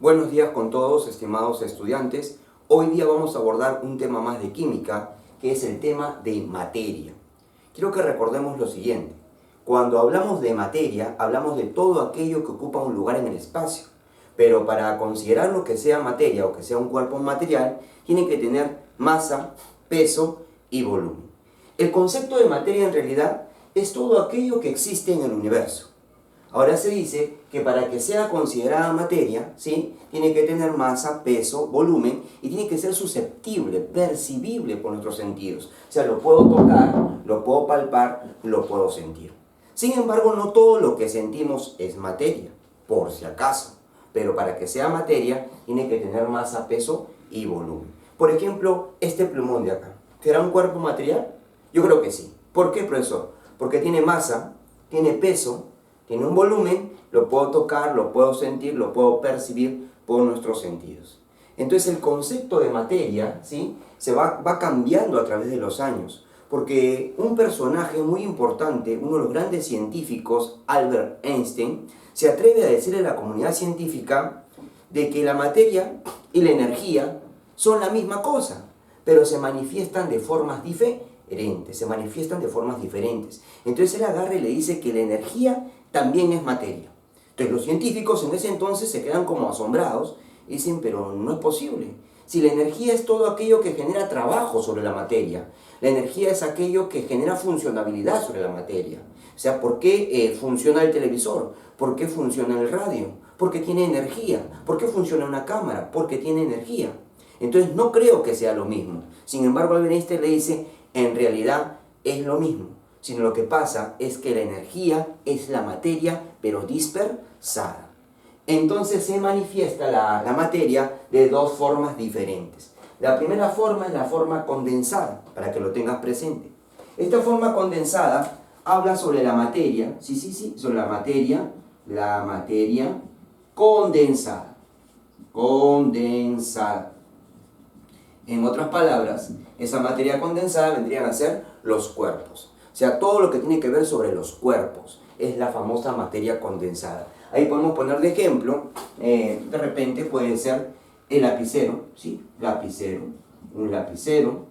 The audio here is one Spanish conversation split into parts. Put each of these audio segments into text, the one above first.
Buenos días con todos, estimados estudiantes. Hoy día vamos a abordar un tema más de química, que es el tema de materia. Quiero que recordemos lo siguiente. Cuando hablamos de materia, hablamos de todo aquello que ocupa un lugar en el espacio. Pero para considerar lo que sea materia o que sea un cuerpo material, tiene que tener masa, peso y volumen. El concepto de materia en realidad es todo aquello que existe en el universo. Ahora se dice que para que sea considerada materia, ¿sí?, tiene que tener masa, peso, volumen y tiene que ser susceptible, percibible por nuestros sentidos. O sea, lo puedo tocar, lo puedo palpar, lo puedo sentir. Sin embargo, no todo lo que sentimos es materia, por si acaso. Pero para que sea materia, tiene que tener masa, peso y volumen. Por ejemplo, este plumón de acá, ¿será un cuerpo material? Yo creo que sí. ¿Por qué, profesor? Porque tiene masa, tiene peso, tiene un volumen, lo puedo tocar, lo puedo sentir, lo puedo percibir por nuestros sentidos. Entonces el concepto de materia, ¿sí?, se va cambiando a través de los años, porque un personaje muy importante, uno de los grandes científicos, Albert Einstein, se atreve a decirle a la comunidad científica de que la materia y la energía son la misma cosa, pero se manifiestan de formas diferentes. Entonces él agarra y le dice que la energía también es materia. Entonces los científicos en ese entonces se quedan como asombrados y dicen, pero no es posible. Si la energía es todo aquello que genera trabajo sobre la materia, la energía es aquello que genera funcionabilidad sobre la materia. O sea, ¿por qué funciona el televisor? ¿Por qué funciona el radio? Porque tiene energía. ¿Por qué funciona una cámara? Porque tiene energía. Entonces no creo que sea lo mismo. Sin embargo, Albert Einstein le dice, en realidad es lo mismo, sino lo que pasa es que la energía es la materia, pero dispersada. Entonces se manifiesta la materia de dos formas diferentes. La primera forma es la forma condensada, para que lo tengas presente. Esta forma condensada habla sobre la materia, sobre la materia condensada. En otras palabras, esa materia condensada vendrían a ser los cuerpos. O sea, todo lo que tiene que ver sobre los cuerpos es la famosa materia condensada. Ahí podemos poner de ejemplo, de repente puede ser el lapicero, ¿sí? Un lapicero.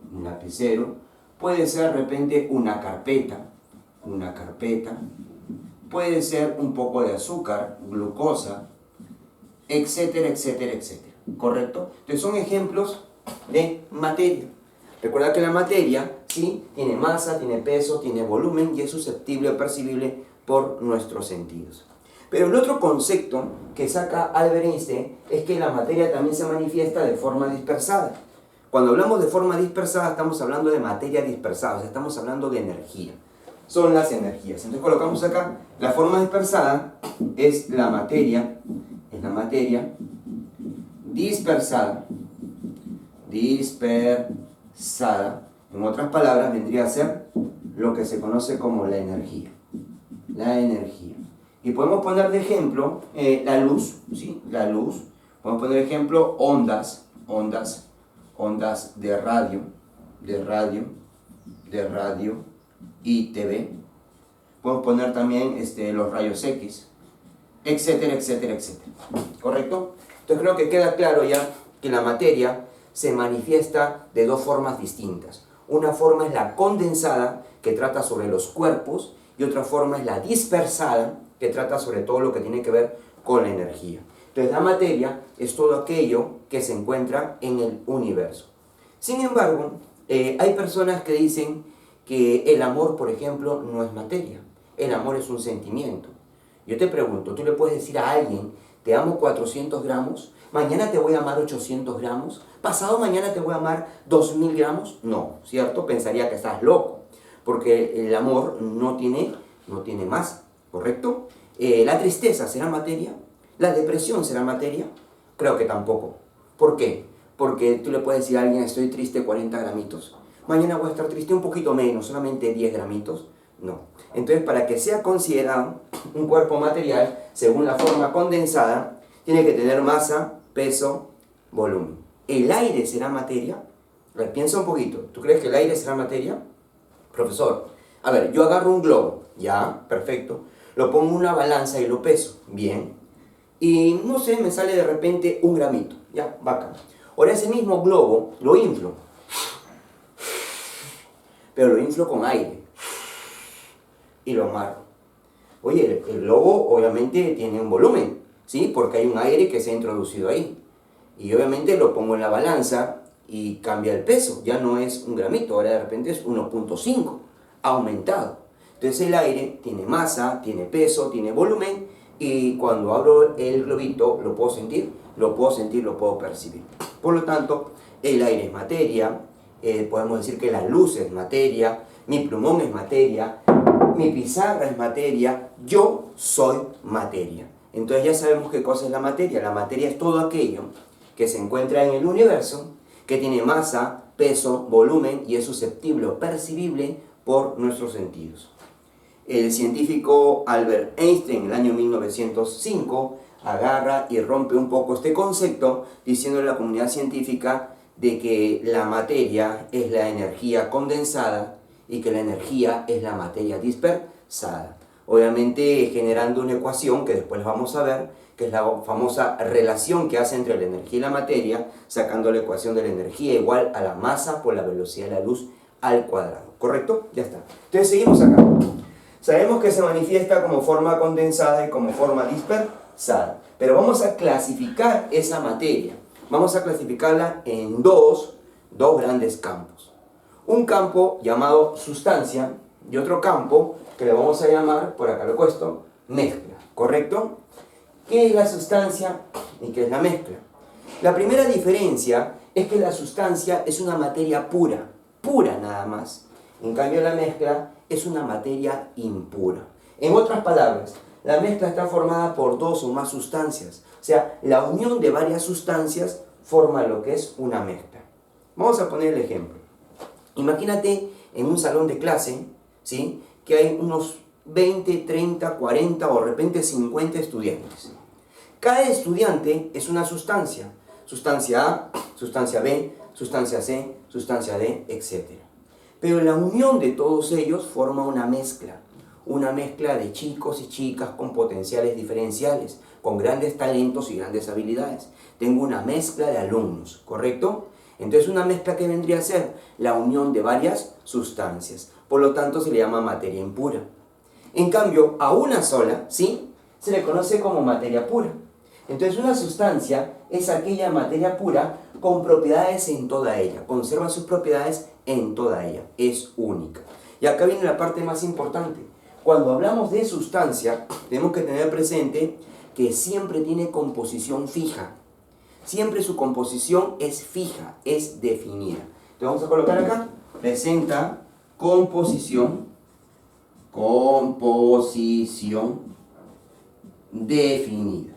Puede ser de repente una carpeta. Puede ser un poco de azúcar, glucosa, etcétera. ¿Correcto? Entonces son ejemplos de materia. Recuerda que la materia, ¿sí?, tiene masa, tiene peso, tiene volumen y es susceptible o percibible por nuestros sentidos. Pero el otro concepto que saca Albert Einstein es que la materia también se manifiesta de forma dispersada. Cuando hablamos de forma dispersada estamos hablando de materia dispersada, o sea, estamos hablando de energía. Son las energías. Entonces colocamos acá, la forma dispersada es la materia dispersada. En otras palabras, vendría a ser lo que se conoce como la energía. Y podemos poner de ejemplo la luz, ¿sí? Podemos poner de ejemplo ondas de radio y TV. Podemos poner también los rayos X, etcétera. ¿Correcto? Entonces creo que queda claro ya que la materia se manifiesta de dos formas distintas. Una forma es la condensada, que trata sobre los cuerpos, y otra forma es la dispersada, que trata sobre todo lo que tiene que ver con la energía. Entonces la materia es todo aquello que se encuentra en el universo. Sin embargo, hay personas que dicen que el amor, por ejemplo, no es materia. El amor es un sentimiento. Yo te pregunto, ¿tú le puedes decir a alguien, te amo 400 gramos, mañana te voy a amar 800 gramos, pasado mañana te voy a amar 2000 gramos? No, ¿cierto? Pensaría que estás loco, porque el amor no tiene masa, ¿correcto? ¿La tristeza será materia? ¿La depresión será materia? Creo que tampoco. ¿Por qué? Porque tú le puedes decir a alguien, estoy triste 40 gramitos, mañana voy a estar triste un poquito menos, solamente 10 gramitos. No. Entonces, para que sea considerado un cuerpo material, según la forma condensada, tiene que tener masa, peso, volumen. ¿El aire será materia? A ver, piensa un poquito. ¿Tú crees que el aire será materia? Profesor, a ver, yo agarro un globo, ya, perfecto, lo pongo en una balanza y lo peso, bien. y no sé, me sale de repente un gramito, ya, bacán. Ahora ese mismo globo lo inflo, pero lo inflo con aire y lo amarro. Oye, el globo obviamente tiene un volumen, ¿sí? Porque hay un aire que se ha introducido ahí. Y obviamente lo pongo en la balanza y cambia el peso. Ya no es un gramito, ahora de repente es 1.5, aumentado. Entonces el aire tiene masa, tiene peso, tiene volumen, y cuando abro el globito lo puedo sentir, lo puedo percibir. Por lo tanto, el aire es materia, podemos decir que la luz es materia, mi plumón es materia, mi pizarra es materia, yo soy materia. Entonces ya sabemos qué cosa es la materia. La materia es todo aquello que se encuentra en el universo, que tiene masa, peso, volumen y es susceptible o percibible por nuestros sentidos. El científico Albert Einstein en el año 1905 agarra y rompe un poco este concepto diciendo a la comunidad científica de que la materia es la energía condensada y que la energía es la materia dispersada. Obviamente generando una ecuación que después vamos a ver, que es la famosa relación que hace entre la energía y la materia, sacando la ecuación de la energía igual a la masa por la velocidad de la luz al cuadrado. ¿Correcto? Ya está. Entonces seguimos acá. Sabemos que se manifiesta como forma condensada y como forma dispersada, pero vamos a clasificar esa materia. Vamos a clasificarla en dos grandes campos. Un campo llamado sustancia y otro campo que le vamos a llamar, por acá lo he puesto, mezcla. ¿Correcto? ¿Qué es la sustancia y qué es la mezcla? La primera diferencia es que la sustancia es una materia pura, pura nada más. En cambio la mezcla es una materia impura. En otras palabras, la mezcla está formada por dos o más sustancias. O sea, la unión de varias sustancias forma lo que es una mezcla. Vamos a poner el ejemplo. Imagínate en un salón de clase, ¿sí?, que hay unos 20, 30, 40 o de repente 50 estudiantes. Cada estudiante es una sustancia. Sustancia A, sustancia B, sustancia C, sustancia D, etc. Pero la unión de todos ellos forma una mezcla de chicos y chicas con potenciales diferenciales, con grandes talentos y grandes habilidades. Tengo una mezcla de alumnos, ¿correcto? Entonces una mezcla que vendría a ser la unión de varias sustancias, por lo tanto se le llama materia impura. En cambio, a una sola, ¿sí?, se le conoce como materia pura. Entonces una sustancia es aquella materia pura con propiedades en toda ella, conserva sus propiedades en toda ella, es única. Y acá viene la parte más importante. Cuando hablamos de sustancia, tenemos que tener presente que siempre tiene composición fija. Siempre su composición es fija, es definida. Entonces vamos a colocar acá, presenta composición definida.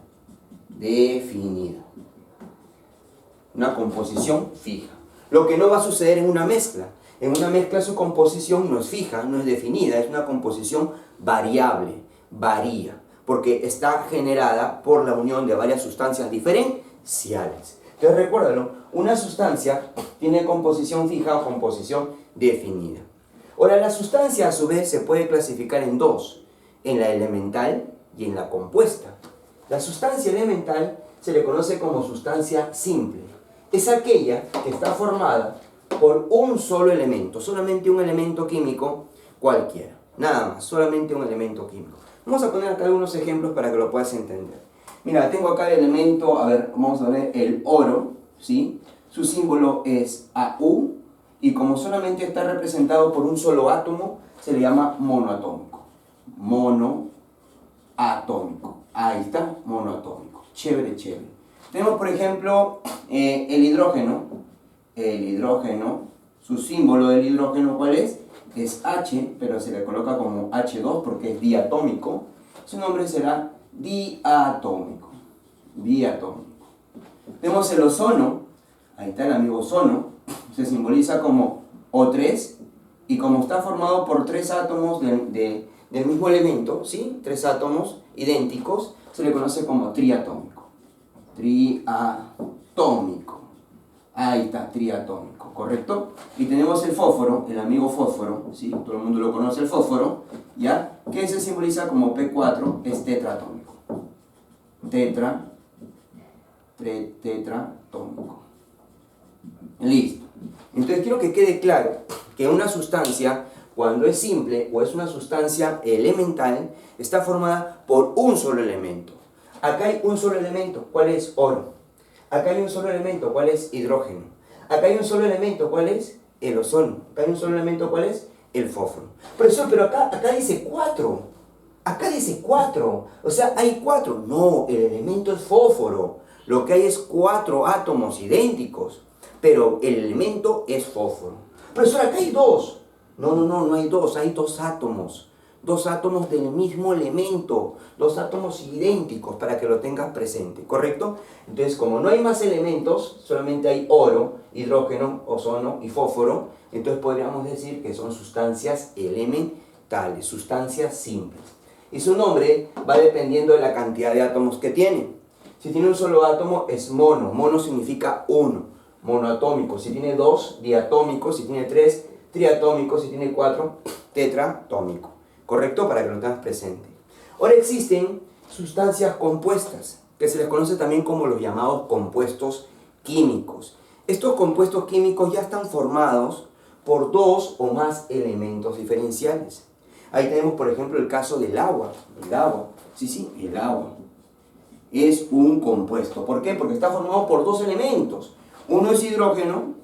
Una composición fija. Lo que no va a suceder en una mezcla. En una mezcla su composición no es fija, no es definida, es una composición variable, varía, porque está generada por la unión de varias sustancias diferenciales. Entonces recuérdalo, una sustancia tiene composición fija o composición definida. Ahora, la sustancia a su vez se puede clasificar en dos, en la elemental y en la compuesta. La sustancia elemental se le conoce como sustancia simple. Es aquella que está formada por un solo elemento, solamente un elemento químico cualquiera. Nada más, solamente un elemento químico. Vamos a poner acá algunos ejemplos para que lo puedas entender. Mira, tengo acá el elemento, a ver, vamos a ver el oro, ¿sí? Su símbolo es AU y como solamente está representado por un solo átomo, se le llama monoatómico. Monoatómico. Ahí está, monoatómico. Chévere, chévere. Tenemos, por ejemplo, el hidrógeno. El hidrógeno, su símbolo del hidrógeno, ¿cuál es? Es H, pero se le coloca como H2 porque es diatómico. Su nombre será diatómico. Diatómico. Tenemos el ozono. Ahí está el amigo ozono. Se simboliza como O3 y como está formado por tres átomos del mismo elemento, ¿sí?, tres átomos idénticos, se le conoce como triatómico. Triatómico. Ahí está, triatómico, ¿correcto? Y tenemos el fósforo, el amigo fósforo, ¿sí? Todo el mundo lo conoce, el fósforo, ¿ya? Que se simboliza como P4, es tetratómico. tetratómico. Listo. Entonces quiero que quede claro que una sustancia, cuando es simple o es una sustancia elemental, está formada por un solo elemento. Acá hay un solo elemento, ¿cuál es? Oro. Acá hay un solo elemento, ¿cuál es? Hidrógeno. Acá hay un solo elemento, ¿cuál es? El ozono. Acá hay un solo elemento, ¿cuál es? El fósforo. Profesor, pero acá dice 4. Acá dice 4. O sea, hay 4. No, el elemento es fósforo. Lo que hay es 4 átomos idénticos. Pero el elemento es fósforo. Profesor, acá hay 2. No hay 2. Hay 2 átomos. 2 átomos del mismo elemento, 2 átomos idénticos para que lo tengas presente, ¿correcto? Entonces, como no hay más elementos, solamente hay oro, hidrógeno, ozono y fósforo, entonces podríamos decir que son sustancias elementales, sustancias simples. Y su nombre va dependiendo de la cantidad de átomos que tiene. Si tiene un solo átomo es mono, mono significa uno, monoatómico. Si tiene 2, diatómico. Si tiene 3, triatómico. Si tiene 4, tetratómico. ¿Correcto? Para que lo tengas presente. Ahora existen sustancias compuestas, que se les conoce también como los llamados compuestos químicos. Estos compuestos químicos ya están formados por 2 o más elementos diferenciales. Ahí tenemos, por ejemplo, el caso del agua. El agua. Sí, el agua. Es un compuesto. ¿Por qué? Porque está formado por 2 elementos. Uno es hidrógeno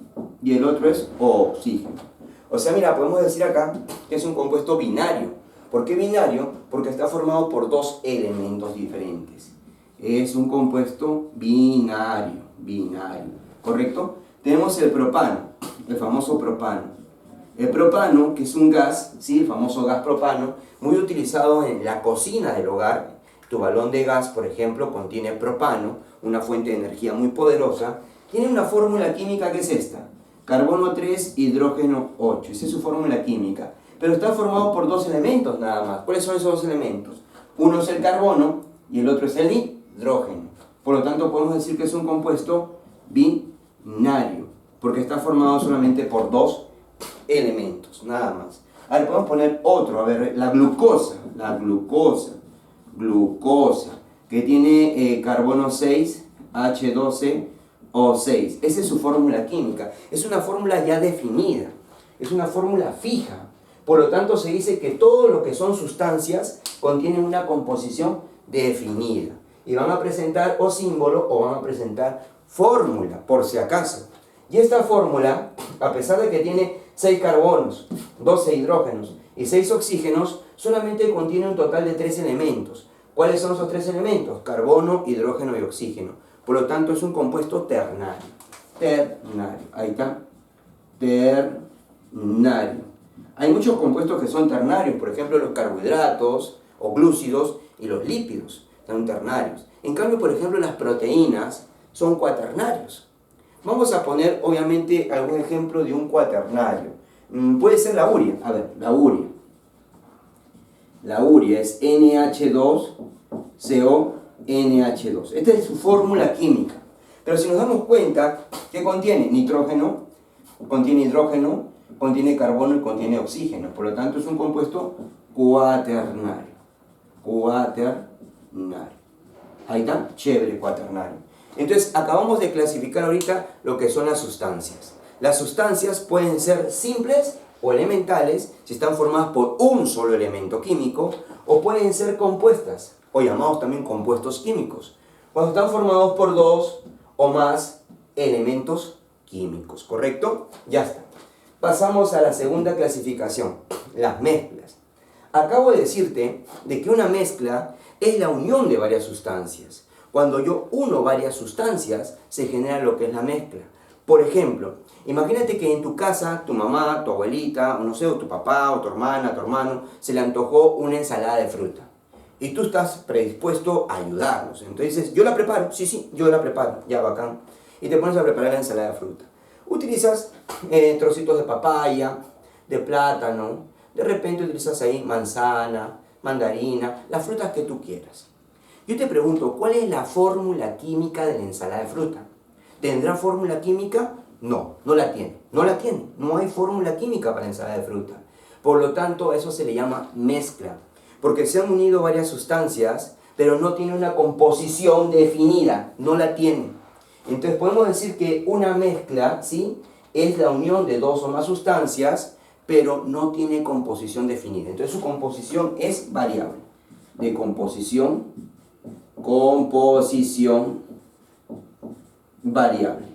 y el otro es oxígeno. O sea, mira, podemos decir acá que es un compuesto binario. ¿Por qué binario? Porque está formado por 2 elementos diferentes. Es un compuesto binario, ¿correcto? Tenemos el propano, el famoso propano. El propano, que es un gas, ¿sí? El famoso gas propano, muy utilizado en la cocina del hogar. Tu balón de gas, por ejemplo, contiene propano, una fuente de energía muy poderosa. Tiene una fórmula química que es esta: carbono 3, hidrógeno 8. Esa es su fórmula química. Pero está formado por 2 elementos nada más. ¿Cuáles son esos 2 elementos? Uno es el carbono y el otro es el hidrógeno. Por lo tanto, podemos decir que es un compuesto binario, porque está formado solamente por 2 elementos, nada más. Ahora podemos poner otro, a ver, la glucosa, que tiene carbono 6, H12O6. Esa es su fórmula química. Es una fórmula ya definida, es una fórmula fija. Por lo tanto, se dice que todo lo que son sustancias contienen una composición definida. Y van a presentar o símbolo o van a presentar fórmula, por si acaso. Y esta fórmula, a pesar de que tiene 6 carbonos, 12 hidrógenos y 6 oxígenos, solamente contiene un total de 3 elementos. ¿Cuáles son esos 3 elementos? Carbono, hidrógeno y oxígeno. Por lo tanto, es un compuesto ternario. Ahí está. Ternario. Hay muchos compuestos que son ternarios, por ejemplo los carbohidratos o glúcidos y los lípidos son ternarios. En cambio, por ejemplo, las proteínas son cuaternarios. Vamos a poner, obviamente, algún ejemplo de un cuaternario. Puede ser la urea. A ver, la urea. La urea es NH2CONH2. Esta es su fórmula química. Pero si nos damos cuenta, ¿qué contiene? Nitrógeno, contiene hidrógeno, contiene carbono y contiene oxígeno. Por lo tanto, es un compuesto cuaternario. Ahí está, chévere, cuaternario. Entonces, acabamos de clasificar ahorita lo que son las sustancias. Las sustancias pueden ser simples o elementales, si están formadas por un solo elemento químico, o pueden ser compuestas, o llamados también compuestos químicos, cuando están formados por 2 o más elementos químicos, ¿correcto? Ya está. Pasamos a la segunda clasificación, las mezclas. Acabo de decirte de que una mezcla es la unión de varias sustancias. Cuando yo uno varias sustancias, se genera lo que es la mezcla. Por ejemplo, imagínate que en tu casa, tu mamá, tu abuelita, o no sé, o tu papá, o tu hermana, tu hermano, se le antojó una ensalada de fruta. Y tú estás predispuesto a ayudarlos. Entonces dices, yo la preparo. Sí, yo la preparo. Ya, bacán. Y te pones a preparar la ensalada de fruta. Utilizas trocitos de papaya, de plátano, de repente utilizas ahí manzana, mandarina, las frutas que tú quieras. Yo te pregunto, ¿cuál es la fórmula química de la ensalada de fruta? ¿Tendrá fórmula química? No la tiene. No hay fórmula química para la ensalada de fruta. Por lo tanto, eso se le llama mezcla. Porque se han unido varias sustancias pero no tiene una composición definida, no la tiene. Entonces podemos decir que una mezcla, ¿sí?, es la unión de dos o más sustancias, pero no tiene composición definida. Entonces su composición es variable. De composición variable.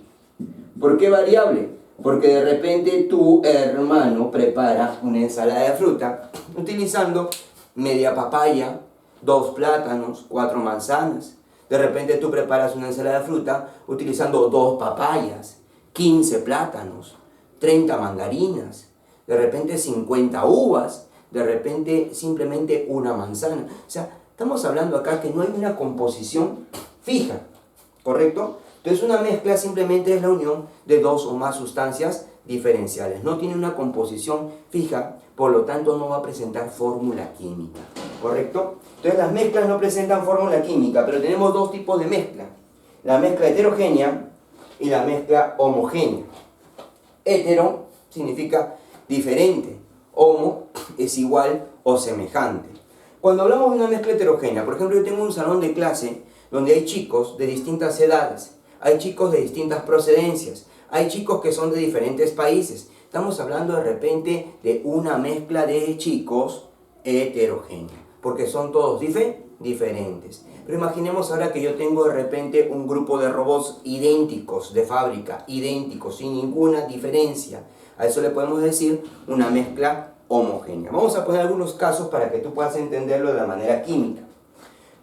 ¿Por qué variable? Porque de repente tu hermano prepara una ensalada de fruta utilizando media papaya, 2 plátanos, 4 manzanas. De repente tú preparas una ensalada de fruta utilizando 2 papayas, 15 plátanos, 30 mandarinas, de repente 50 uvas, de repente simplemente una manzana. O sea, estamos hablando acá que no hay una composición fija, ¿correcto? Entonces una mezcla simplemente es la unión de 2 o más sustancias diferenciales. No tiene una composición fija, por lo tanto no va a presentar fórmula química, ¿correcto? Entonces las mezclas no presentan fórmula química, pero tenemos 2 tipos de mezcla. La mezcla heterogénea y la mezcla homogénea. Hetero significa diferente, homo es igual o semejante. Cuando hablamos de una mezcla heterogénea, por ejemplo, yo tengo un salón de clase donde hay chicos de distintas edades, hay chicos de distintas procedencias, hay chicos que son de diferentes países. Estamos hablando de repente de una mezcla de chicos heterogénea, porque son todos diferentes. Pero imaginemos ahora que yo tengo de repente un grupo de robots idénticos de fábrica, idénticos, sin ninguna diferencia. A eso le podemos decir una mezcla homogénea. Vamos a poner algunos casos para que tú puedas entenderlo de la manera química.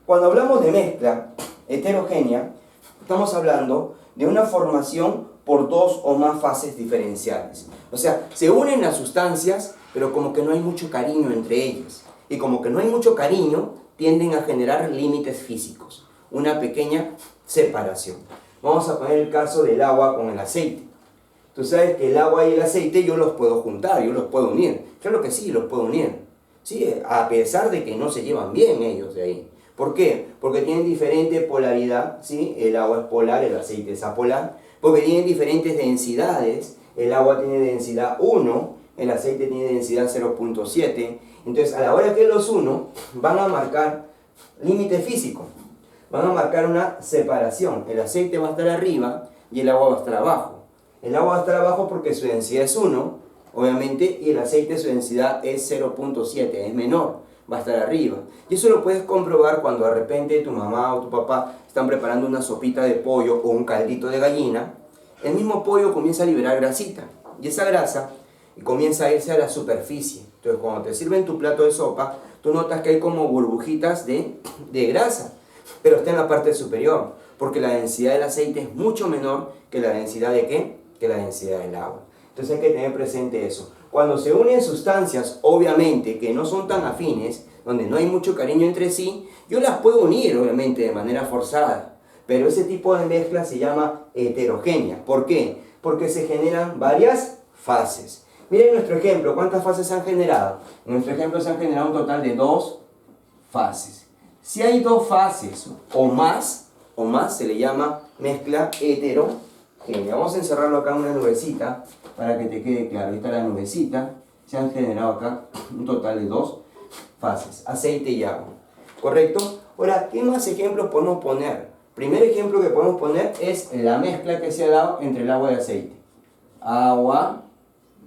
Cuando hablamos de mezcla heterogénea, estamos hablando de una formación por 2 o más fases diferenciales. O sea, se unen las sustancias, pero como que no hay mucho cariño entre ellas. Y como que no hay mucho cariño, tienden a generar límites físicos, una pequeña separación. Vamos a poner el caso del agua con el aceite. Tú sabes que el agua y el aceite yo los puedo juntar, yo los puedo unir. Claro que sí, los puedo unir. Sí, a pesar de que no se llevan bien ellos de ahí. ¿Por qué? Porque tienen diferente polaridad, ¿sí? El agua es polar, el aceite es apolar. Porque tienen diferentes densidades. El agua tiene densidad 1, el aceite tiene densidad 0.7. Entonces, a la hora que los uno, van a marcar límite físico. Van a marcar una separación. El aceite va a estar arriba y el agua va a estar abajo. El agua va a estar abajo porque su densidad es 1, obviamente, y el aceite su densidad es 0.7, es menor, va a estar arriba. Y eso lo puedes comprobar cuando de repente tu mamá o tu papá están preparando una sopita de pollo o un caldito de gallina. El mismo pollo comienza a liberar grasita, y esa grasa comienza a irse a la superficie. Entonces, cuando te sirven tu plato de sopa, tú notas que hay como burbujitas de grasa, pero está en la parte superior, porque la densidad del aceite es mucho menor que la densidad de ¿qué? Que la densidad del agua. Entonces hay que tener presente eso. Cuando se unen sustancias, obviamente, que no son tan afines, donde no hay mucho cariño entre sí, yo las puedo unir, obviamente, de manera forzada. Pero ese tipo de mezcla se llama heterogénea. ¿Por qué? Porque se generan varias fases. Miren nuestro ejemplo, ¿cuántas fases se han generado? En nuestro ejemplo se han generado un total de 2 fases. Si hay 2 fases o más, se le llama mezcla heterogénea. Vamos a encerrarlo acá en una nubecita para que te quede claro. Ahí está la nubecita. Se han generado acá un total de 2 fases, aceite y agua. ¿Correcto? Ahora, ¿qué más ejemplos podemos poner? Primer ejemplo que podemos poner es la mezcla que se ha dado entre el agua y el aceite. Agua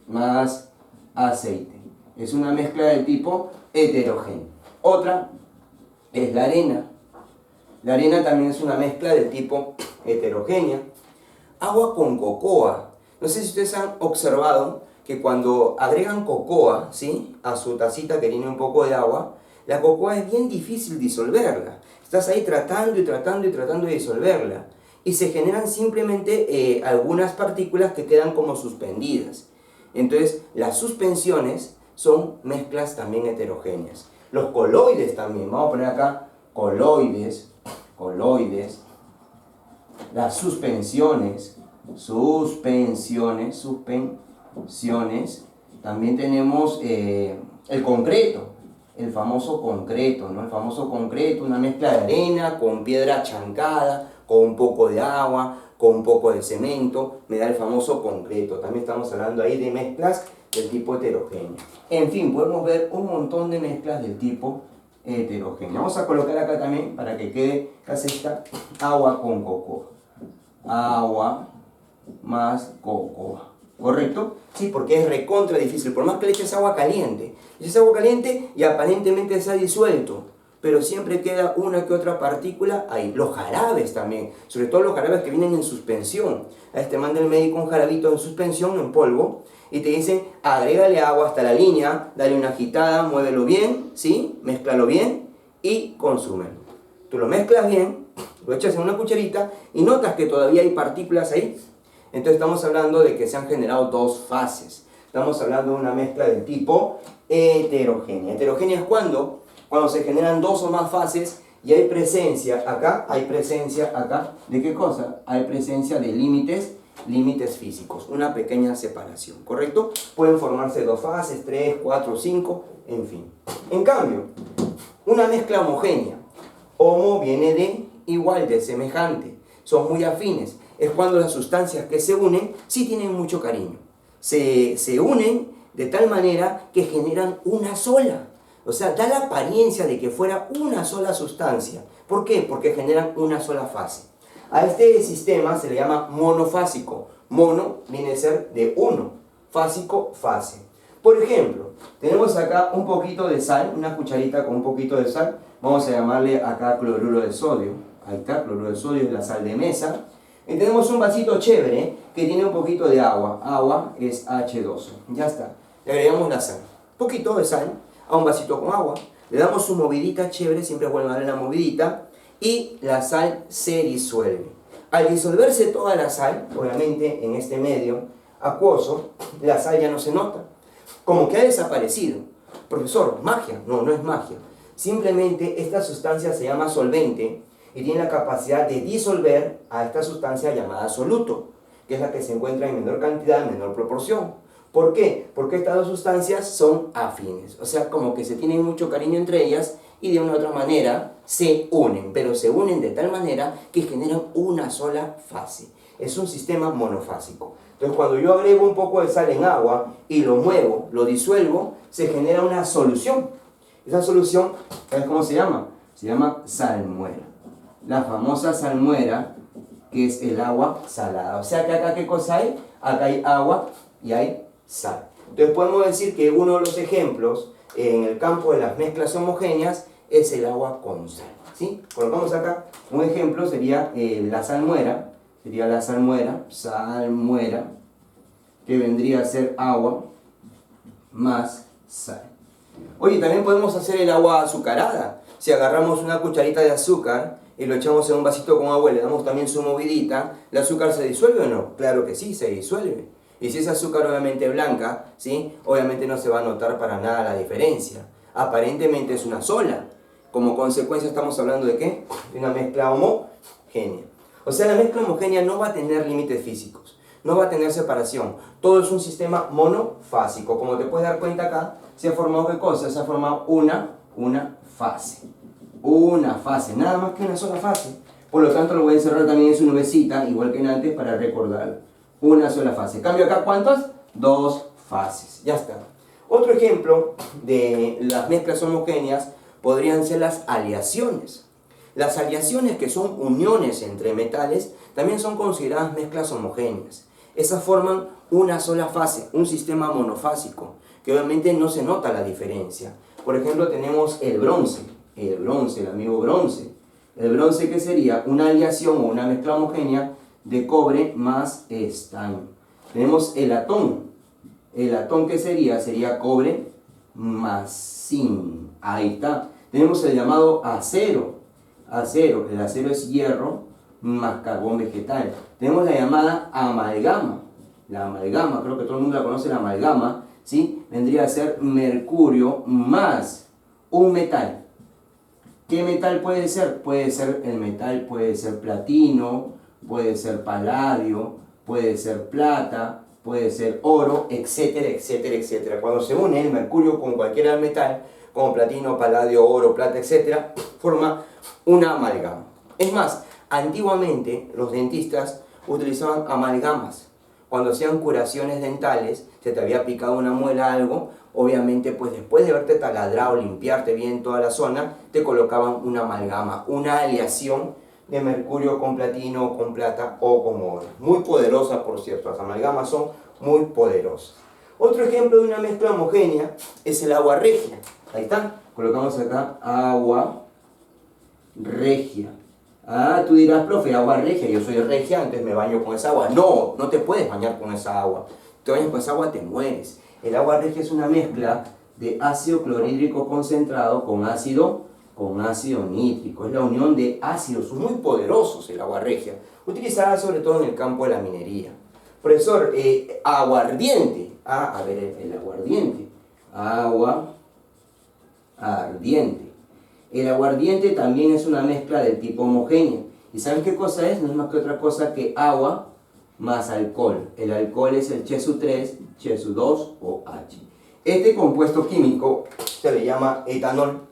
más aceite. Es una mezcla del tipo heterogéneo. Otra es la arena. La arena también es una mezcla del tipo heterogénea. Agua con cocoa. No sé si ustedes han observado que cuando agregan cocoa, ¿sí?, a su tacita que tiene un poco de agua, la cocoa es bien difícil disolverla. Estás ahí tratando de disolverla. Y se generan simplemente algunas partículas que quedan como suspendidas. Entonces, las suspensiones son mezclas también heterogéneas. Los coloides también. Vamos a poner acá coloides. Las suspensiones, también tenemos el concreto, el famoso concreto, ¿no? El famoso concreto, una mezcla de arena con piedra chancada, con un poco de agua, con un poco de cemento, me da el famoso concreto. También estamos hablando ahí de mezclas del tipo heterogéneo. En fin, podemos ver un montón de mezclas del tipo heterogénea. Vamos a colocar acá también para que quede casi esta agua con cocoa. Agua más cocoa. ¿Correcto? Sí, porque es recontra difícil. Por más que le eches agua caliente. Eches agua caliente y aparentemente se ha disuelto. Pero siempre queda una que otra partícula ahí. Los jarabes también. Sobre todo los jarabes que vienen en suspensión. A este manda el médico un jarabito en suspensión, en polvo. Y te dicen, agrégale agua hasta la línea, dale una agitada, muévelo bien, ¿sí? Mézclalo bien y consúmelo. Tú lo mezclas bien, lo echas en una cucharita y notas que todavía hay partículas ahí. Entonces estamos hablando de que se han generado dos fases. Estamos hablando de una mezcla del tipo heterogénea. Heterogénea es cuando se generan dos o más fases y hay presencia acá, ¿de qué cosa? Hay presencia de límites físicos, una pequeña separación, ¿correcto? Pueden formarse dos fases, 3, 4, 5, en fin. En cambio, una mezcla homogénea. Homo viene de igual, de semejante. Son muy afines. Es cuando las sustancias que se unen sí tienen mucho cariño. Se unen de tal manera que generan una sola. O sea, da la apariencia de que fuera una sola sustancia. ¿Por qué? Porque generan una sola fase. A este sistema se le llama monofásico. Mono viene a ser de uno. Fásico, fase. Por ejemplo, tenemos acá un poquito de sal, una cucharita con un poquito de sal. Vamos a llamarle acá cloruro de sodio. Ahí está, cloruro de sodio es la sal de mesa. Y tenemos un vasito chévere que tiene un poquito de agua. Agua es H2O. Ya está. Le agregamos la sal. Un poquito de sal a un vasito con agua. Le damos su movidita chévere, siempre es bueno darle la movidita. Y la sal se disuelve. Al disolverse toda la sal, obviamente en este medio acuoso, la sal ya no se nota. Como que ha desaparecido. Profesor, magia. No, no es magia. Simplemente esta sustancia se llama solvente y tiene la capacidad de disolver a esta sustancia llamada soluto, que es la que se encuentra en menor cantidad, en menor proporción. ¿Por qué? Porque estas dos sustancias son afines, o sea, como que se tienen mucho cariño entre ellas y de una u otra manera se unen, pero se unen de tal manera que generan una sola fase. Es un sistema monofásico. Entonces, cuando yo agrego un poco de sal en agua y lo muevo, lo disuelvo, se genera una solución. Esa solución, ¿sabes cómo se llama? Se llama salmuera. La famosa salmuera, que es el agua salada. O sea que acá, ¿qué cosa hay? Acá hay agua y hay sal. Entonces podemos decir que uno de los ejemplos en el campo de las mezclas homogéneas es el agua con sal, ¿sí? Colocamos acá un ejemplo, sería la salmuera. Sería la salmuera, que vendría a ser agua más sal. Oye, también podemos hacer el agua azucarada. Si agarramos una cucharita de azúcar y lo echamos en un vasito con agua y le damos también su movidita, ¿el azúcar se disuelve o no? Claro que sí, se disuelve. Y si es azúcar obviamente blanca, ¿sí? Obviamente no se va a notar para nada la diferencia. Aparentemente es una sola. Como consecuencia estamos hablando de ¿qué? De una mezcla homogénea. O sea, la mezcla homogénea no va a tener límites físicos, no va a tener separación. Todo es un sistema monofásico. Como te puedes dar cuenta acá, se ha formado ¿qué cosa? Se ha formado una fase. Una fase, nada más que una sola fase. Por lo tanto, lo voy a encerrar también en su nubecita, igual que en antes, para recordarlo. Una sola fase. ¿Cambio acá cuántas? Dos fases. Ya está. Otro ejemplo de las mezclas homogéneas podrían ser las aleaciones. Las aleaciones, que son uniones entre metales, también son consideradas mezclas homogéneas. Esas forman una sola fase, un sistema monofásico, que obviamente no se nota la diferencia. Por ejemplo, tenemos el bronce, el amigo bronce. El bronce, ¿qué sería? Una aleación o una mezcla homogénea de cobre más estaño. Tenemos el latón. El latón, ¿qué sería? Sería cobre más zinc. Ahí está. Tenemos el llamado acero. El acero es hierro más carbón vegetal. Tenemos la llamada amalgama. La amalgama, creo que todo el mundo la conoce, la amalgama, ¿sí? Vendría a ser mercurio más un metal. ¿Qué metal puede ser? Puede ser el metal, puede ser platino, puede ser paladio, puede ser plata, puede ser oro, etcétera, etcétera, etcétera. Cuando se une el mercurio con cualquier metal, como platino, paladio, oro, plata, etcétera, forma una amalgama. Es más, antiguamente los dentistas utilizaban amalgamas. cuando hacían curaciones dentales, se te había picado una muela, algo, obviamente pues después de haberte taladrado, limpiarte bien toda la zona, te colocaban una amalgama, una aleación de mercurio con platino, con plata o con oro. Muy poderosa, por cierto, las amalgamas son muy poderosas. Otro ejemplo de una mezcla homogénea es el agua regia. Ahí está, colocamos acá agua regia. Ah, tú dirás, profe, agua regia, yo soy regia, entonces me baño con esa agua. No, no te puedes bañar con esa agua. Te bañas con esa agua, te mueres. El agua regia es una mezcla de ácido clorhídrico concentrado con ácido nítrico. Es la unión de ácidos muy poderosos, el agua regia, utilizada sobre todo en el campo de la minería. Profesor, aguardiente. A ver, el aguardiente. Agua ardiente. El aguardiente también es una mezcla del tipo homogénea. ¿Y saben qué cosa es? No es más que otra cosa que agua más alcohol. El alcohol es el Chesu3, Chesu2 o H. Este compuesto químico se le llama etanol,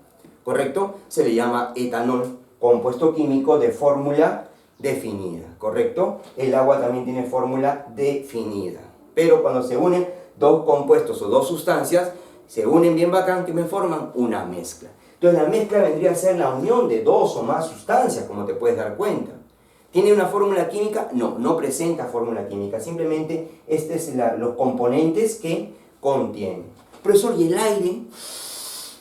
¿correcto? Se le llama etanol, compuesto químico de fórmula definida, ¿correcto? El agua también tiene fórmula definida. Pero cuando se unen dos compuestos o dos sustancias, se unen bien bacán, que me forman una mezcla. Entonces la mezcla vendría a ser la unión de dos o más sustancias, como te puedes dar cuenta. ¿Tiene una fórmula química? No, no presenta fórmula química. Simplemente estos son los componentes que contiene. Profesor, ¿y el aire?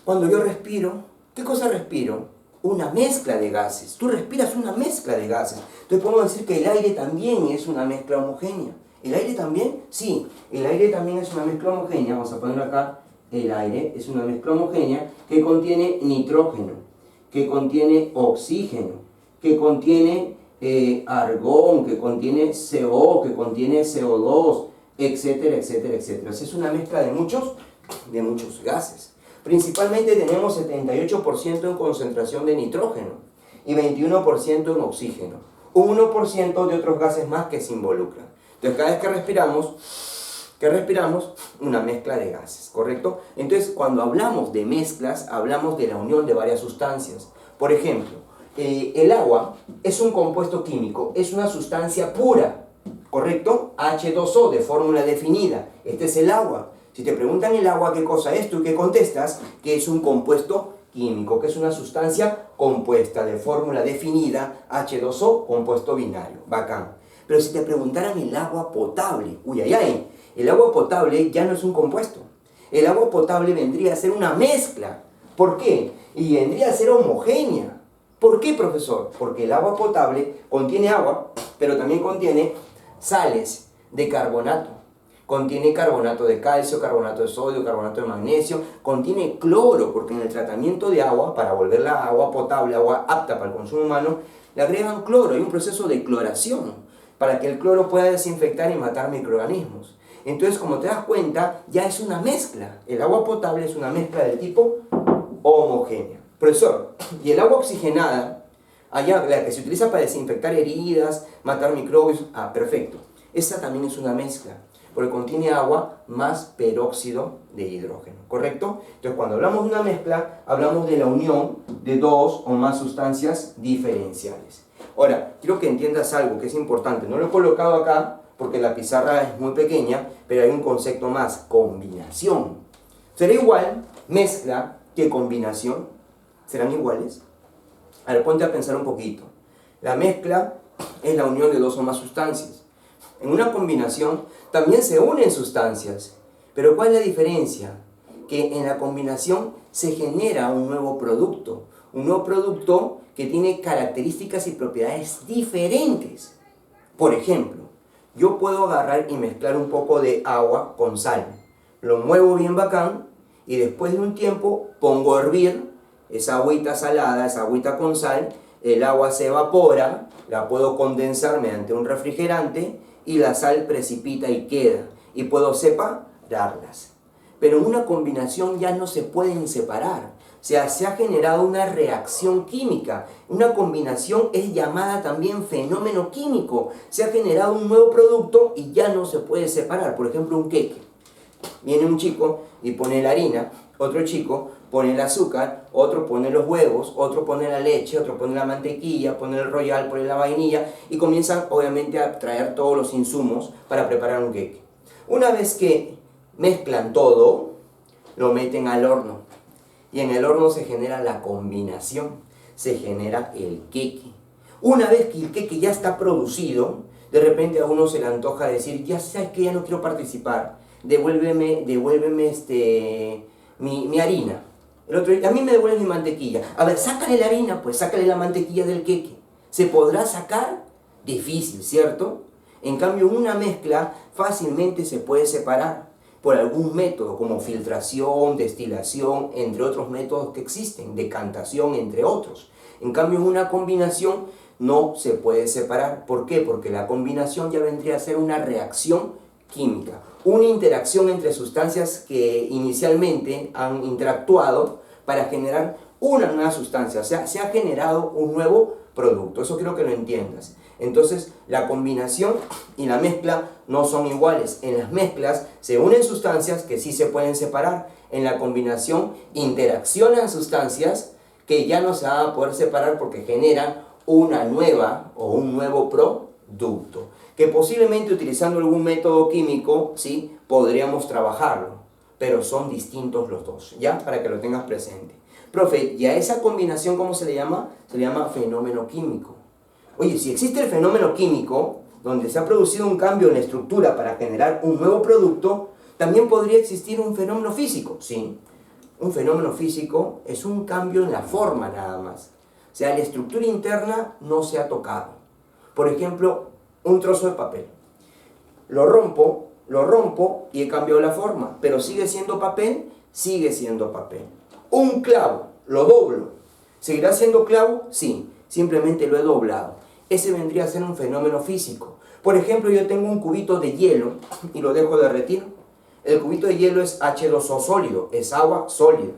Cuando yo respiro, ¿qué cosa respiro? Una mezcla de gases. Tú respiras una mezcla de gases. Entonces podemos decir que el aire también es una mezcla homogénea. ¿El aire también? Sí, el aire también es una mezcla homogénea. Vamos a ponerlo acá. El aire es una mezcla homogénea que contiene nitrógeno, que contiene oxígeno, que contiene argón, que contiene CO, que contiene CO2, etcétera, etcétera, etcétera. Es una mezcla de muchos gases. Principalmente tenemos 78% en concentración de nitrógeno y 21% en oxígeno. Un 1% de otros gases más que se involucran. Entonces cada vez que respiramos, una mezcla de gases, ¿correcto? Entonces, cuando hablamos de mezclas, hablamos de la unión de varias sustancias. Por ejemplo, el agua es un compuesto químico, es una sustancia pura, ¿correcto? H2O, de fórmula definida. Este es el agua. Si te preguntan el agua qué cosa es, ¿tú qué contestas? Que es un compuesto químico, que es una sustancia compuesta de fórmula definida, H2O, compuesto binario. Bacán. Pero si te preguntaran el agua potable, uy, ay, ay, el agua potable ya no es un compuesto. El agua potable vendría a ser una mezcla. ¿Por qué? Y vendría a ser homogénea. ¿Por qué, profesor? Porque el agua potable contiene agua, pero también contiene sales de carbonato. Contiene carbonato de calcio, carbonato de sodio, carbonato de magnesio. Contiene cloro, porque en el tratamiento de agua, para volverla agua potable, agua apta para el consumo humano, le agregan cloro. Hay un proceso de cloración para que el cloro pueda desinfectar y matar microorganismos. Entonces, como te das cuenta, ya es una mezcla. El agua potable es una mezcla del tipo homogénea. Profesor, ¿y el agua oxigenada? Allá, la que se utiliza para desinfectar heridas, matar microbios. Ah, perfecto. Esa también es una mezcla, porque contiene agua más peróxido de hidrógeno, ¿correcto? Entonces, cuando hablamos de una mezcla, hablamos de la unión de dos o más sustancias diferenciales. Ahora, quiero que entiendas algo que es importante. No lo he colocado acá, porque la pizarra es muy pequeña, pero hay un concepto más, combinación. ¿Será igual mezcla que combinación? ¿Serán iguales? A ver, ponte a pensar un poquito. La mezcla es la unión de dos o más sustancias. En una combinación también se unen sustancias. Pero ¿cuál es la diferencia? Que en la combinación se genera un nuevo producto que tiene características y propiedades diferentes. Por ejemplo, yo puedo agarrar y mezclar un poco de agua con sal. Lo muevo bien bacán y después de un tiempo pongo a hervir esa agüita salada, esa agüita con sal. El agua se evapora, la puedo condensar mediante un refrigerante y la sal precipita y queda. Y puedo separarlas. Pero en una combinación ya no se pueden separar. O sea, se ha generado una reacción química. Una combinación es llamada también fenómeno químico. Se ha generado un nuevo producto y ya no se puede separar. Por ejemplo, un queque. Viene un chico y pone la harina, otro chico pone el azúcar, otro pone los huevos, otro pone la leche, otro pone la mantequilla, pone el royal, pone la vainilla y comienzan obviamente a traer todos los insumos para preparar un queque. Una vez que mezclan todo, lo meten al horno y en el horno se genera la combinación, se genera el queque. Una vez que el queque ya está producido, de repente a uno se le antoja decir, ya sabes que ya no quiero participar, devuélveme mi harina. El otro, a mí me devuelven mi mantequilla. A ver, sácale la harina, pues sácale la mantequilla del queque. ¿Se podrá sacar? Difícil, ¿cierto? En cambio, una mezcla fácilmente se puede separar por algún método, como filtración, destilación, entre otros métodos que existen, decantación, entre otros. En cambio, una combinación no se puede separar. ¿Por qué? Porque la combinación ya vendría a ser una reacción química, una interacción entre sustancias que inicialmente han interactuado para generar una nueva sustancia, o sea, se ha generado un nuevo producto. Eso quiero que lo entiendas. Entonces, la combinación y la mezcla no son iguales. En las mezclas se unen sustancias que sí se pueden separar. En la combinación interaccionan sustancias que ya no se van a poder separar porque generan una nueva o un nuevo producto, que posiblemente utilizando algún método químico, ¿sí?, podríamos trabajarlo, pero son distintos los dos, ¿ya? Para que lo tengas presente. Profe, ¿y a esa combinación cómo se le llama? Se le llama fenómeno químico. Oye, si existe el fenómeno químico, donde se ha producido un cambio en la estructura para generar un nuevo producto, también podría existir un fenómeno físico, ¿sí? Un fenómeno físico es un cambio en la forma nada más. O sea, la estructura interna no se ha tocado. Por ejemplo, un trozo de papel. Lo rompo y he cambiado la forma, pero sigue siendo papel, sigue siendo papel. Un clavo, lo doblo. ¿Seguirá siendo clavo? Sí, simplemente lo he doblado. Ese vendría a ser un fenómeno físico. Por ejemplo, yo tengo un cubito de hielo y lo dejo derretir. El cubito de hielo es H2O sólido, es agua sólida.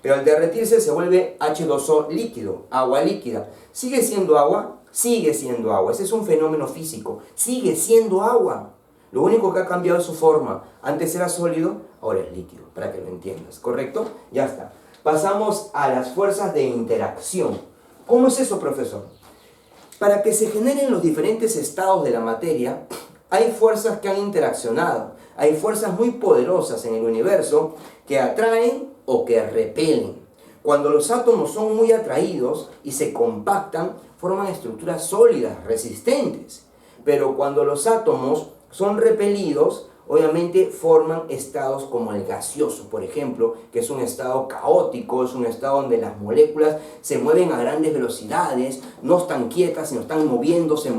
Pero al derretirse se vuelve H2O líquido, agua líquida. ¿Sigue siendo agua? Sigue siendo agua. Ese es un fenómeno físico. Sigue siendo agua. Lo único que ha cambiado es su forma. Antes era sólido, ahora es líquido, para que lo entiendas. ¿Correcto? Ya está. Pasamos a las fuerzas de interacción. ¿Cómo es eso, profesor? Para que se generen los diferentes estados de la materia, hay fuerzas que han interaccionado. Hay fuerzas muy poderosas en el universo que atraen o que repelen. Cuando los átomos son muy atraídos y se compactan, forman estructuras sólidas, resistentes. Pero cuando los átomos son repelidos, obviamente forman estados como el gaseoso, por ejemplo, que es un estado caótico, es un estado donde las moléculas se mueven a grandes velocidades, no están quietas, sino están moviéndose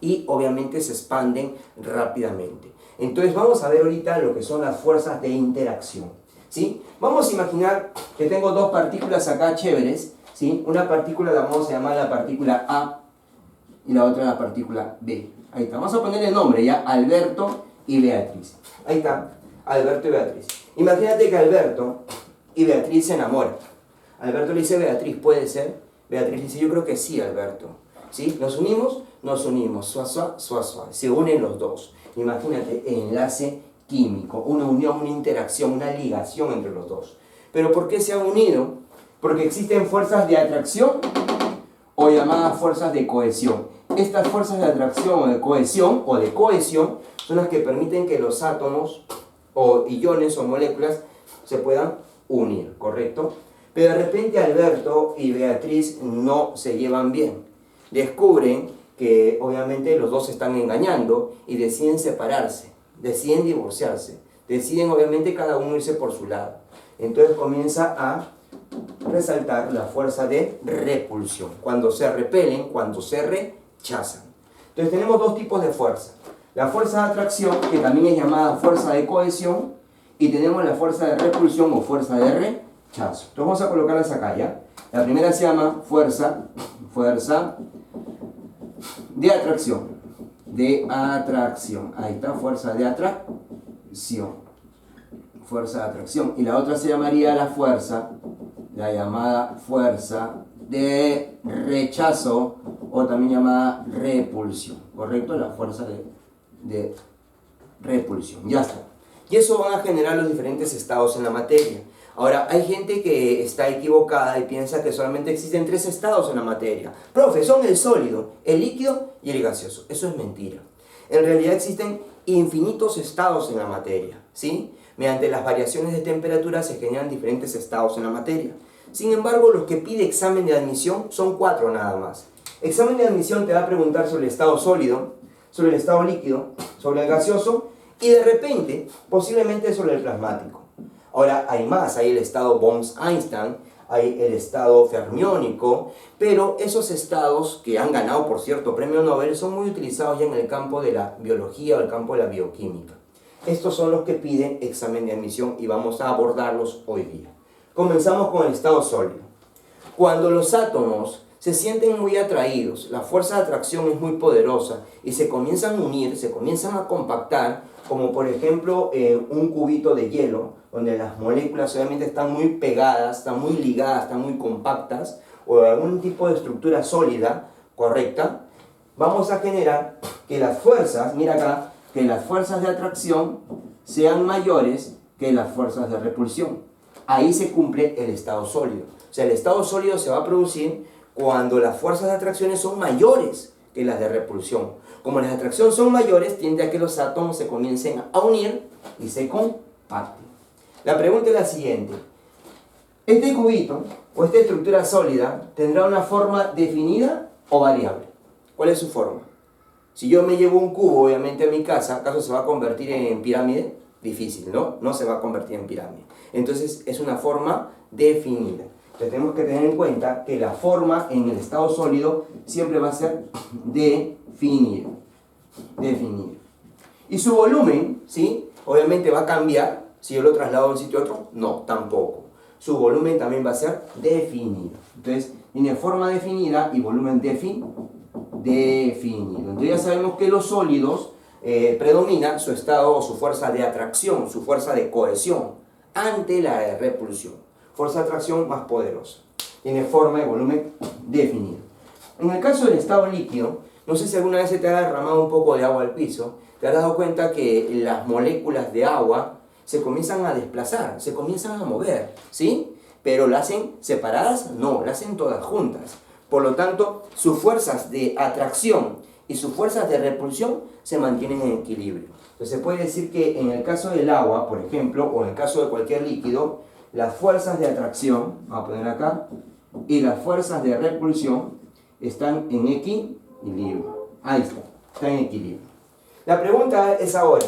y obviamente se expanden rápidamente. Entonces vamos a ver ahorita lo que son las fuerzas de interacción, ¿sí? Vamos a imaginar que tengo dos partículas acá chéveres, ¿sí? Una partícula la vamos a llamar la partícula A y la otra la partícula B. Ahí está, vamos a ponerle nombre ya, Alberto y Beatriz. Ahí está, Alberto y Beatriz. Imagínate que Alberto y Beatriz se enamoran. Alberto le dice a Beatriz, ¿puede ser? Beatriz le dice, yo creo que sí, Alberto. ¿Sí? ¿Nos unimos? Nos unimos, suá, se unen los dos. Imagínate, enlace químico, una unión, una interacción, una ligación entre los dos. ¿Pero por qué se han unido? Porque existen fuerzas de atracción o llamadas fuerzas de cohesión. Estas fuerzas de atracción o de cohesión son las que permiten que los átomos o iones o moléculas se puedan unir, ¿correcto? Pero de repente Alberto y Beatriz no se llevan bien. Descubren que obviamente los dos se están engañando y deciden separarse, deciden divorciarse, deciden obviamente cada uno irse por su lado. Entonces comienza a resaltar la fuerza de repulsión, cuando se repelen, cuando se rechazan. Entonces tenemos dos tipos de fuerza. La fuerza de atracción, que también es llamada fuerza de cohesión, y tenemos la fuerza de repulsión o fuerza de rechazo. Entonces vamos a colocarlas acá, ¿ya? La primera se llama fuerza de atracción. Ahí está, fuerza de atracción. Fuerza de atracción. Y la otra se llamaría la llamada fuerza de rechazo, o también llamada repulsión. ¿Correcto? La fuerza de repulsión. Ya está. Y eso va a generar los diferentes estados en la materia. Ahora, hay gente que está equivocada y piensa que solamente existen tres estados en la materia. Profe, son el sólido, el líquido y el gaseoso. Eso es mentira. En realidad existen infinitos estados en la materia, ¿sí? Mediante las variaciones de temperatura se generan diferentes estados en la materia. Sin embargo, los que pide examen de admisión son 4 nada más. Examen de admisión te va a preguntar sobre el estado sólido, sobre el estado líquido, sobre el gaseoso y de repente, posiblemente sobre el plasmático. Ahora hay más, hay el estado Bose-Einstein, hay el estado fermiónico, pero esos estados que han ganado, por cierto, premio Nobel, son muy utilizados ya en el campo de la biología o el campo de la bioquímica. Estos son los que piden examen de admisión y vamos a abordarlos hoy día. Comenzamos con el estado sólido. Cuando los átomos se sienten muy atraídos, la fuerza de atracción es muy poderosa y se comienzan a unir, se comienzan a compactar, como por ejemplo un cubito de hielo, donde las moléculas obviamente están muy pegadas, están muy ligadas, están muy compactas, o algún tipo de estructura sólida, correcta, vamos a generar que las fuerzas, mira acá, que las fuerzas de atracción sean mayores que las fuerzas de repulsión. Ahí se cumple el estado sólido. O sea, el estado sólido se va a producir cuando las fuerzas de atracción son mayores que las de repulsión. Como las de atracción son mayores, tiende a que los átomos se comiencen a unir y se compacten. La pregunta es la siguiente. ¿Este cubito o esta estructura sólida tendrá una forma definida o variable? ¿Cuál es su forma? Si yo me llevo un cubo, obviamente, a mi casa, ¿acaso se va a convertir en pirámide? Difícil, ¿no? No se va a convertir en pirámide. Entonces, es una forma definida. Entonces, tenemos que tener en cuenta que la forma en el estado sólido siempre va a ser definido. Definido. Y su volumen, ¿sí? Obviamente va a cambiar. Si yo lo traslado de un sitio a otro, no, tampoco. Su volumen también va a ser definido. Entonces, tiene forma definida y volumen definido. Entonces ya sabemos que los sólidos predomina su estado o su fuerza de atracción, su fuerza de cohesión ante la de repulsión. Fuerza de atracción más poderosa. Tiene forma y volumen definido. En el caso del estado líquido, no sé si alguna vez se te ha derramado un poco de agua al piso, te has dado cuenta que las moléculas de agua se comienzan a desplazar, se comienzan a mover, ¿sí? Pero ¿las hacen separadas? No, las hacen todas juntas. Por lo tanto, sus fuerzas de atracción y sus fuerzas de repulsión se mantienen en equilibrio. Entonces se puede decir que en el caso del agua, por ejemplo, o en el caso de cualquier líquido, las fuerzas de atracción, vamos a poner acá, y las fuerzas de repulsión están en equilibrio. Ahí están en equilibrio. La pregunta es ahora,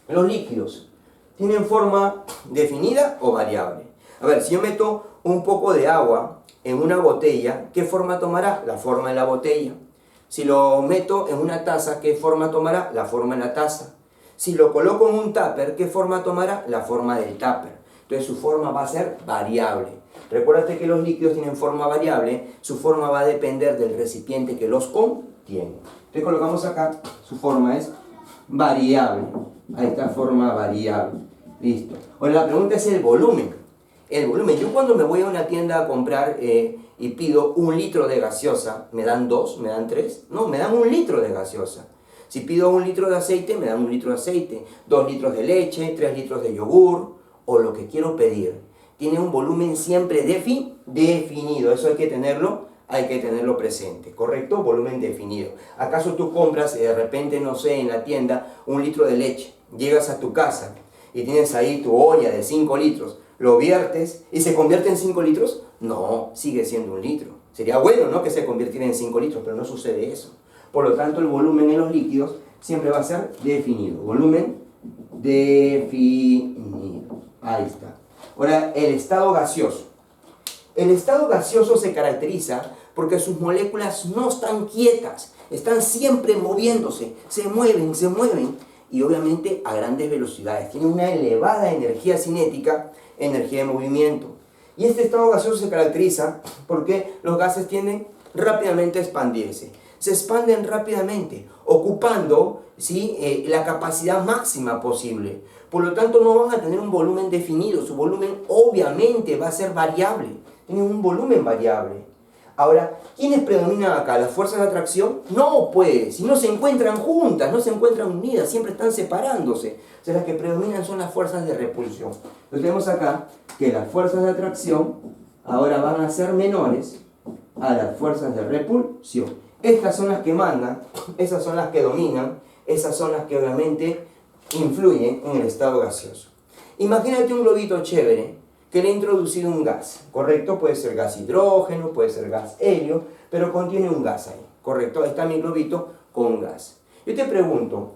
¿los líquidos tienen forma definida o variable? A ver, si yo meto un poco de agua en una botella, ¿qué forma tomará? La forma de la botella. Si lo meto en una taza, ¿qué forma tomará? La forma de la taza. Si lo coloco en un tupper, ¿qué forma tomará? La forma del tupper. Entonces su forma va a ser variable. Recuérdate que los líquidos tienen forma variable, su forma va a depender del recipiente que los contiene. Entonces colocamos acá, su forma es variable. Ahí está, forma variable. Listo. Ahora la pregunta es el volumen. El volumen. Yo cuando me voy a una tienda a comprar y pido 1 litro de gaseosa, ¿me dan 2? ¿Me dan 3? No, me dan 1 litro de gaseosa. Si pido 1 litro de aceite, me dan 1 litro de aceite. 2 litros de leche, 3 litros de yogur, o lo que quiero pedir. Tiene un volumen siempre definido. Eso hay que tenerlo presente. ¿Correcto? Volumen definido. ¿Acaso tú compras de repente, no sé, en la tienda 1 litro de leche? Llegas a tu casa y tienes ahí tu olla de 5 litros. ¿Lo viertes y se convierte en 5 litros? No, sigue siendo 1 litro. Sería bueno, ¿no?, que se convirtiera en 5 litros, pero no sucede eso. Por lo tanto, el volumen en los líquidos siempre va a ser definido. Volumen definido. Ahí está. Ahora, el estado gaseoso. El estado gaseoso se caracteriza porque sus moléculas no están quietas, están siempre moviéndose, se mueven, y obviamente a grandes velocidades. Tienen una elevada energía cinética, energía de movimiento. Y este estado gaseoso se caracteriza porque los gases tienden rápidamente a expandirse. Se expanden rápidamente, ocupando, ¿sí?, la capacidad máxima posible. Por lo tanto, no van a tener un volumen definido. Su volumen obviamente va a ser variable. Tienen un volumen variable. Ahora, ¿quiénes predominan acá? ¿Las fuerzas de atracción? No, pues, si no se encuentran juntas, no se encuentran unidas, siempre están separándose. O sea, las que predominan son las fuerzas de repulsión. Entonces tenemos acá que las fuerzas de atracción ahora van a ser menores a las fuerzas de repulsión. Estas son las que mandan, esas son las que dominan, esas son las que obviamente influyen en el estado gaseoso. Imagínate un globito chévere que le he introducido un gas, ¿correcto? Puede ser gas hidrógeno, puede ser gas helio, pero contiene un gas ahí, ¿correcto? Ahí está mi globito con gas. Yo te pregunto,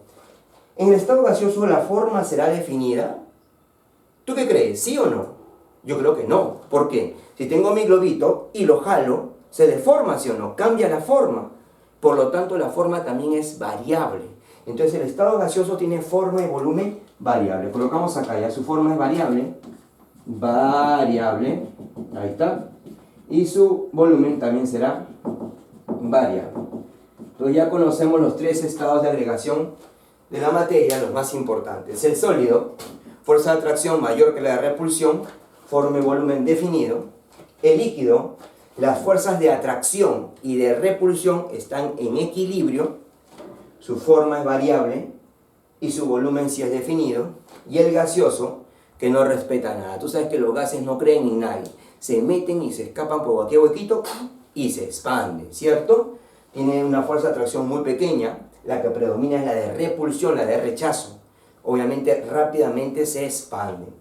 ¿en el estado gaseoso la forma será definida? ¿Tú qué crees? ¿Sí o no? Yo creo que no. ¿Por qué? Si tengo mi globito y lo jalo, se deforma, ¿sí o no? Cambia la forma. Por lo tanto, la forma también es variable. Entonces, el estado gaseoso tiene forma y volumen variable. Colocamos acá, ya su forma es variable. Variable. Ahí está. Y su volumen también será variable. Entonces, ya conocemos los tres estados de agregación de la materia, los más importantes. El sólido, fuerza de atracción mayor que la de repulsión, forma y volumen definido. El líquido, las fuerzas de atracción y de repulsión están en equilibrio, su forma es variable y su volumen sí es definido. Y el gaseoso, que no respeta nada. Tú sabes que los gases no creen en nadie, se meten y se escapan por cualquier huequito y se expanden, ¿cierto? Tiene una fuerza de atracción muy pequeña, la que predomina es la de repulsión, la de rechazo. Obviamente rápidamente se expanden.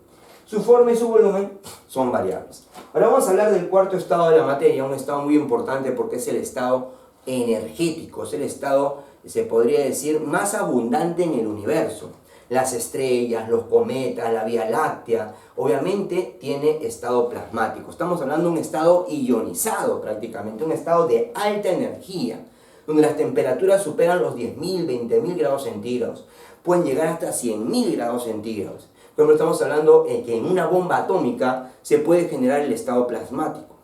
Su forma y su volumen son variables. Ahora vamos a hablar del cuarto estado de la materia, un estado muy importante porque es el estado energético, es el estado, se podría decir, más abundante en el universo. Las estrellas, los cometas, la Vía Láctea, obviamente tiene estado plasmático. Estamos hablando de un estado ionizado prácticamente, un estado de alta energía, donde las temperaturas superan los 10.000, 20.000 grados centígrados. Pueden llegar hasta 100.000 grados centígrados. Por ejemplo, estamos hablando que en una bomba atómica se puede generar el estado plasmático.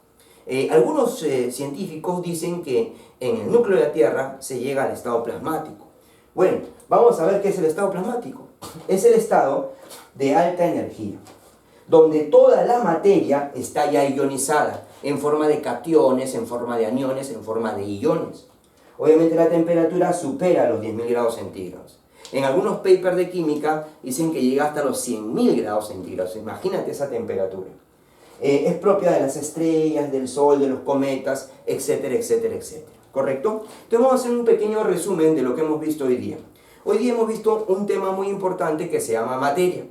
Algunos científicos dicen que en el núcleo de la Tierra se llega al estado plasmático. Bueno, vamos a ver qué es el estado plasmático. Es el estado de alta energía, donde toda la materia está ya ionizada, en forma de cationes, en forma de aniones, en forma de iones. Obviamente la temperatura supera los 10.000 grados centígrados. En algunos papers de química dicen que llega hasta los 100.000 grados centígrados. Imagínate esa temperatura. Es propia de las estrellas, del Sol, de los cometas, etcétera, etcétera, etcétera. ¿Correcto? Entonces vamos a hacer un pequeño resumen de lo que hemos visto hoy día. Hoy día hemos visto un tema muy importante que se llama materia.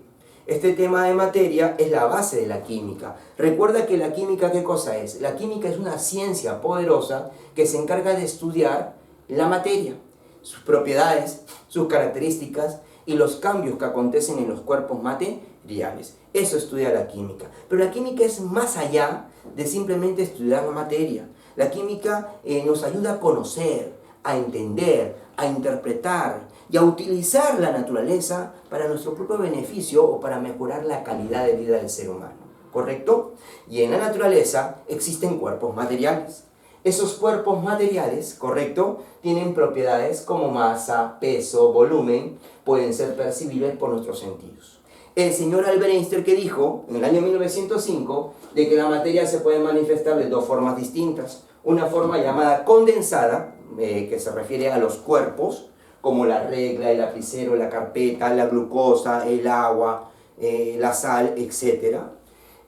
Este tema de materia es la base de la química. Recuerda que la química, ¿qué cosa es? La química es una ciencia poderosa que se encarga de estudiar la materia, sus propiedades, sus características y los cambios que acontecen en los cuerpos materiales. Eso estudia la química. Pero la química es más allá de simplemente estudiar la materia. La química nos ayuda a conocer, a entender, a interpretar y a utilizar la naturaleza para nuestro propio beneficio o para mejorar la calidad de vida del ser humano. ¿Correcto? Y en la naturaleza existen cuerpos materiales. Esos cuerpos materiales, ¿correcto?, tienen propiedades como masa, peso, volumen, pueden ser percibibles por nuestros sentidos. El señor Albert Einstein, que dijo en el año 1905 de que la materia se puede manifestar de dos formas distintas. Una forma llamada condensada, que se refiere a los cuerpos, como la regla, el lapicero, la carpeta, la glucosa, el agua, la sal, etc.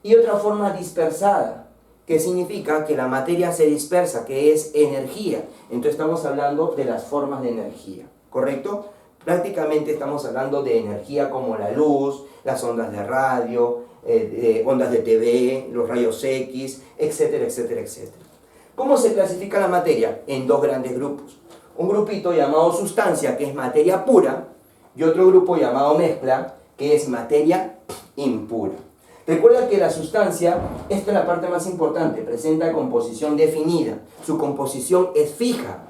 Y otra forma dispersada, que significa que la materia se dispersa, que es energía. Entonces estamos hablando de las formas de energía, ¿correcto? Prácticamente estamos hablando de energía como la luz, las ondas de radio, ondas de TV, los rayos X, etcétera, etcétera, etcétera. ¿Cómo se clasifica la materia? En dos grandes grupos. Un grupito llamado sustancia, que es materia pura, y otro grupo llamado mezcla, que es materia impura. Recuerda que la sustancia, esta es la parte más importante, presenta composición definida. Su composición es fija.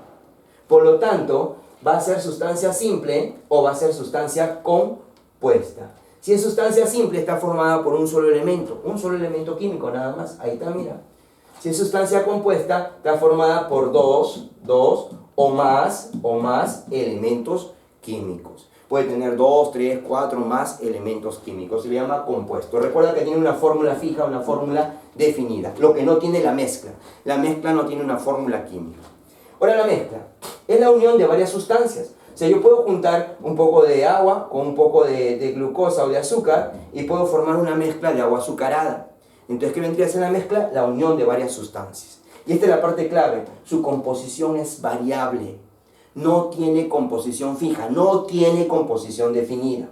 Por lo tanto, va a ser sustancia simple o va a ser sustancia compuesta. Si es sustancia simple, está formada por un solo elemento químico nada más. Ahí está, mira. Si es sustancia compuesta, está formada por dos o más elementos químicos. puede tener 2, 3, 4 más elementos químicos. Se le llama compuesto. Recuerda que tiene una fórmula fija, una fórmula definida. Lo que no tiene la mezcla. La mezcla no tiene una fórmula química. Ahora la mezcla es la unión de varias sustancias. O sea, yo puedo juntar un poco de agua con un poco de glucosa o de azúcar y puedo formar una mezcla de agua azucarada. Entonces, ¿qué vendría a ser la mezcla? La unión de varias sustancias. Y esta es la parte clave. Su composición es variable. No tiene composición fija, no tiene composición definida.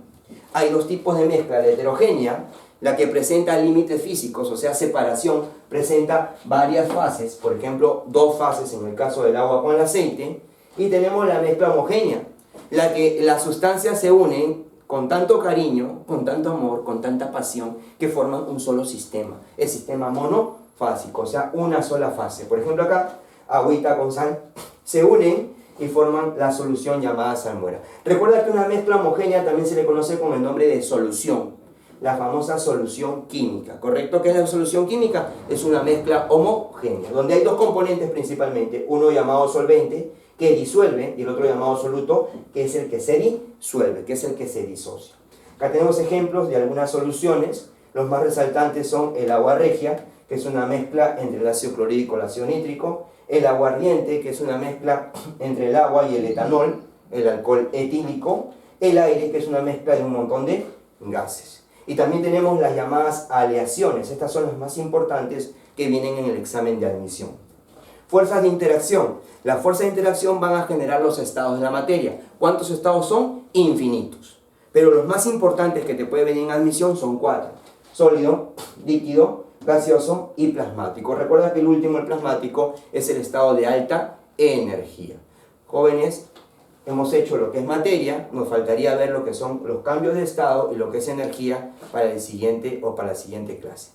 Hay dos tipos de mezcla. La heterogénea, la que presenta límites físicos, o sea, separación, presenta varias fases. Por ejemplo, 2 fases en el caso del agua con el aceite. Y tenemos la mezcla homogénea, la que las sustancias se unen con tanto cariño, con tanto amor, con tanta pasión, que forman un solo sistema, el sistema monofásico, o sea, una sola fase. Por ejemplo acá, agüita con sal, se unen y forman la solución llamada salmuera. Recuerda que una mezcla homogénea también se le conoce con el nombre de solución, la famosa solución química, ¿correcto? ¿Qué es la solución química? Es una mezcla homogénea, donde hay dos componentes principalmente, uno llamado solvente, que disuelve, y el otro llamado soluto, que es el que se disuelve, que es el que se disocia. Acá tenemos ejemplos de algunas soluciones. Los más resaltantes son el agua regia, que es una mezcla entre el ácido clorhídrico y el ácido nítrico, el aguardiente, que es una mezcla entre el agua y el etanol, el alcohol etílico, el aire, que es una mezcla de un montón de gases. Y también tenemos las llamadas aleaciones. Estas son las más importantes que vienen en el examen de admisión. Fuerzas de interacción. Las fuerzas de interacción van a generar los estados de la materia. ¿Cuántos estados son? Infinitos. Pero los más importantes que te puede venir en admisión son 4. Sólido, líquido, gaseoso y plasmático. Recuerda que el último, el plasmático, es el estado de alta energía. Jóvenes, hemos hecho lo que es materia, nos faltaría ver lo que son los cambios de estado y lo que es energía para el siguiente o para la siguiente clase.